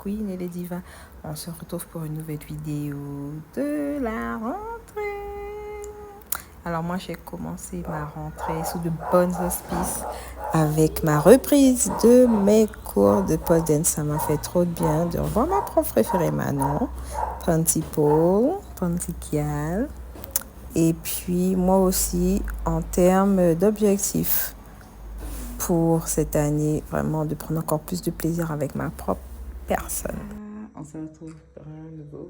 queens et les divas. On se retrouve pour une nouvelle vidéo de la rentrée. Alors moi, j'ai commencé ma rentrée sous de bons auspices avec ma reprise de mes cours de pole dance. Ça m'a fait trop de bien de revoir ma prof préférée Manon, principale. Et puis moi aussi, en termes d'objectifs pour cette année, vraiment de prendre encore plus de plaisir avec ma propre personne. On se retrouve pour un nouveau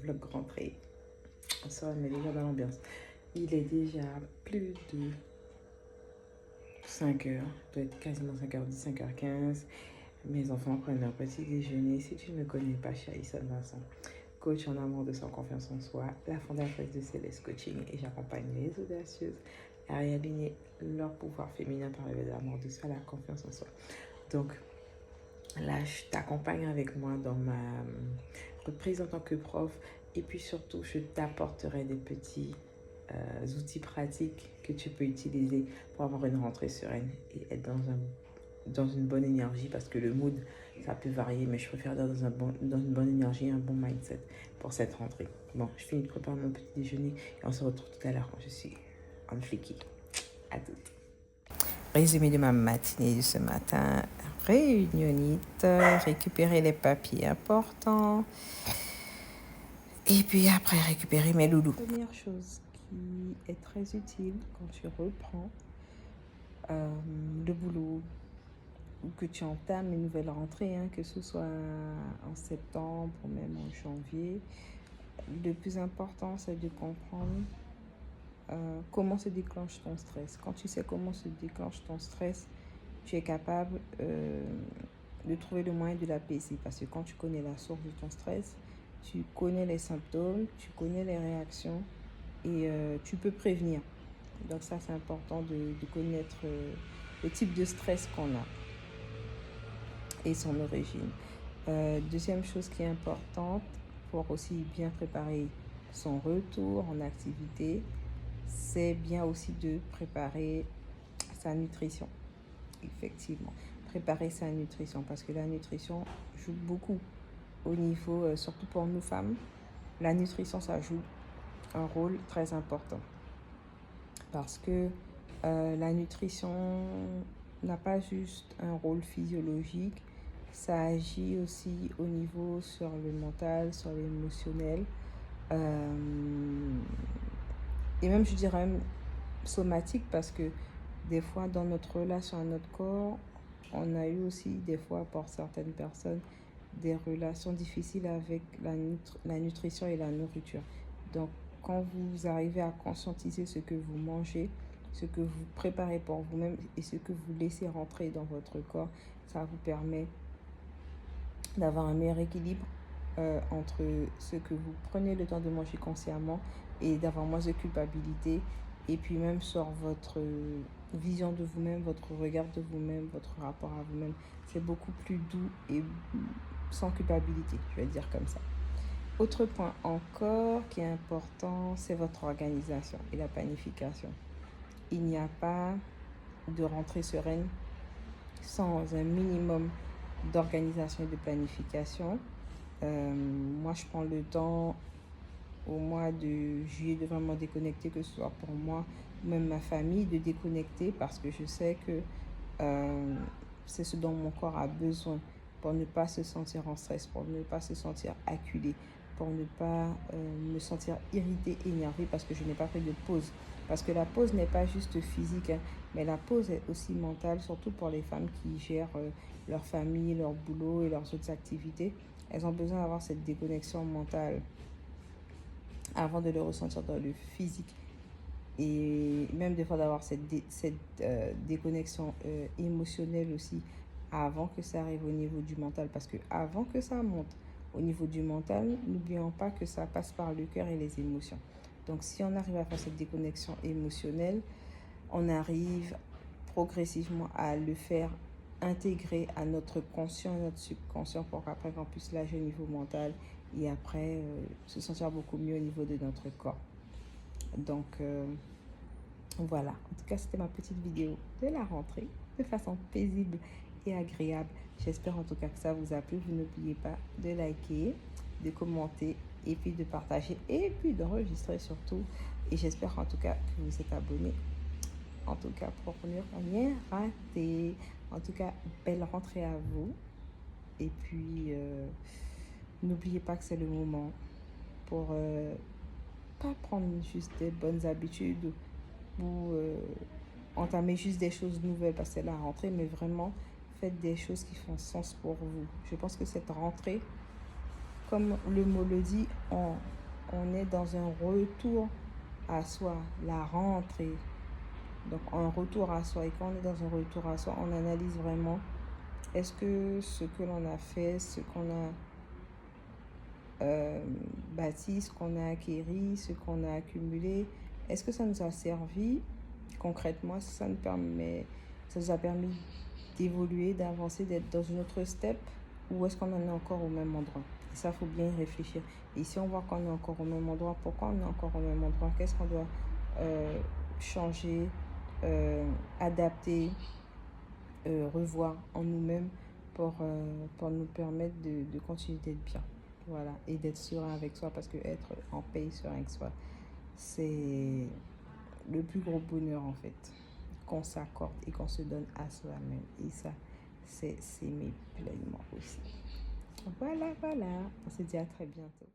vlog rentrée. On se remet déjà dans l'ambiance. Il est déjà plus de 5 heures, doit être quasiment 5h10, 5h15. Mes enfants prennent leur petit déjeuner. Si tu ne me connais pas, je suis Aïssa Vincent, coach en amour de soi, confiance en soi, la fondatrice de Céleste Coaching, et j'accompagne les audacieuses à réaligner leur pouvoir féminin par le biais de l'amour de soi, la confiance en soi. Donc là, je t'accompagne avec moi dans ma reprise en tant que prof, et puis surtout, je t'apporterai des petits outils pratiques que tu peux utiliser pour avoir une rentrée sereine et être dans une bonne énergie, parce que le mood, ça peut varier, mais je préfère être dans une bonne énergie, un bon mindset pour cette rentrée. Bon, je finis de préparer mon petit déjeuner et on se retrouve tout à l'heure quand je suis en flicky. À toutes. Résumé de ma matinée de ce matin. Réunionnite, récupérer les papiers importants et puis après récupérer mes loulous. Première chose qui est très utile quand tu reprends le boulot ou que tu entames une nouvelle rentrée, que ce soit en septembre ou même en janvier, le plus important, c'est de comprendre comment se déclenche ton stress. Quand tu sais comment se déclenche ton stress, tu es capable de trouver le moyen de l'apaiser. Parce que quand tu connais la source de ton stress, tu connais les symptômes, tu connais les réactions et tu peux prévenir. Donc ça, c'est important de connaître le type de stress qu'on a et son origine. Deuxième chose qui est importante pour aussi bien préparer son retour en activité, c'est bien aussi de préparer sa nutrition. Effectivement, préparer sa nutrition, parce que la nutrition joue beaucoup au niveau, surtout pour nous femmes, la nutrition, ça joue un rôle très important. Parce que la nutrition n'a pas juste un rôle physiologique, ça agit aussi au niveau sur le mental, sur l'émotionnel, et même je dirais même somatique, parce que des fois dans notre relation à notre corps, on a eu aussi des fois pour certaines personnes des relations difficiles avec la nutrition et la nourriture. Donc quand vous arrivez à conscientiser ce que vous mangez, ce que vous préparez pour vous-même et ce que vous laissez rentrer dans votre corps, ça vous permet d'avoir un meilleur équilibre entre ce que vous prenez le temps de manger consciemment et d'avoir moins de culpabilité, et puis même sur votre vision de vous-même, votre regard de vous-même, votre rapport à vous-même. C'est beaucoup plus doux et sans culpabilité, je vais dire comme ça. Autre point encore qui est important, c'est votre organisation et la planification. Il n'y a pas de rentrée sereine sans un minimum d'organisation et de planification. Moi, je prends le temps au mois de juillet de vraiment déconnecter, que ce soit pour moi ou même ma famille, de déconnecter, parce que je sais que c'est ce dont mon corps a besoin pour ne pas se sentir en stress, pour ne pas se sentir acculé, pour ne pas me sentir irritée, énervée parce que je n'ai pas fait de pause. Parce que la pause n'est pas juste physique, mais la pause est aussi mentale, surtout pour les femmes qui gèrent leur famille, leur boulot et leurs autres activités. Elles ont besoin d'avoir cette déconnexion mentale avant de le ressentir dans le physique. Et même des fois d'avoir cette déconnexion émotionnelle aussi avant que ça arrive au niveau du mental. Parce que avant que ça monte au niveau du mental, n'oublions pas que ça passe par le cœur et les émotions. Donc si on arrive à faire cette déconnexion émotionnelle, on arrive progressivement à le faire intégrer à notre conscient et notre subconscient, pour qu'après on puisse lâcher au niveau mental et après se sentir beaucoup mieux au niveau de notre corps. Donc voilà, en tout cas c'était ma petite vidéo de la rentrée, de façon paisible et agréable. J'espère en tout cas que ça vous a plu. Vous n'oubliez pas de liker, de commenter et puis de partager et puis d'enregistrer surtout. Et j'espère en tout cas que vous êtes abonnés. En tout cas, pour ne rien rater. En tout cas, belle rentrée à vous. Et puis, n'oubliez pas que c'est le moment pour pas prendre juste des bonnes habitudes ou entamer juste des choses nouvelles parce que c'est la rentrée, mais vraiment faites des choses qui font sens pour vous. Je pense que cette rentrée, comme le mot le dit, on est dans un retour à soi, la rentrée. Donc un retour à soi. Et quand on est dans un retour à soi, on analyse vraiment est-ce que ce que l'on a fait, ce qu'on a bâti, ce qu'on a acquis, ce qu'on a accumulé, est-ce que ça nous a servi concrètement? Est-ce que ça nous a permis d'évoluer, d'avancer, d'être dans une autre step, ou est-ce qu'on en est encore au même endroit? Et ça, il faut bien y réfléchir. Et si on voit qu'on est encore au même endroit, pourquoi on est encore au même endroit? Qu'est-ce qu'on doit changer, adapter, revoir en nous-mêmes pour nous permettre de continuer d'être bien. Voilà, et d'être serein avec soi, parce que être en paix et serein avec soi, c'est le plus gros bonheur en fait qu'on s'accorde et qu'on se donne à soi-même. Et ça, c'est s'aimer pleinement aussi. Voilà, on se dit à très bientôt.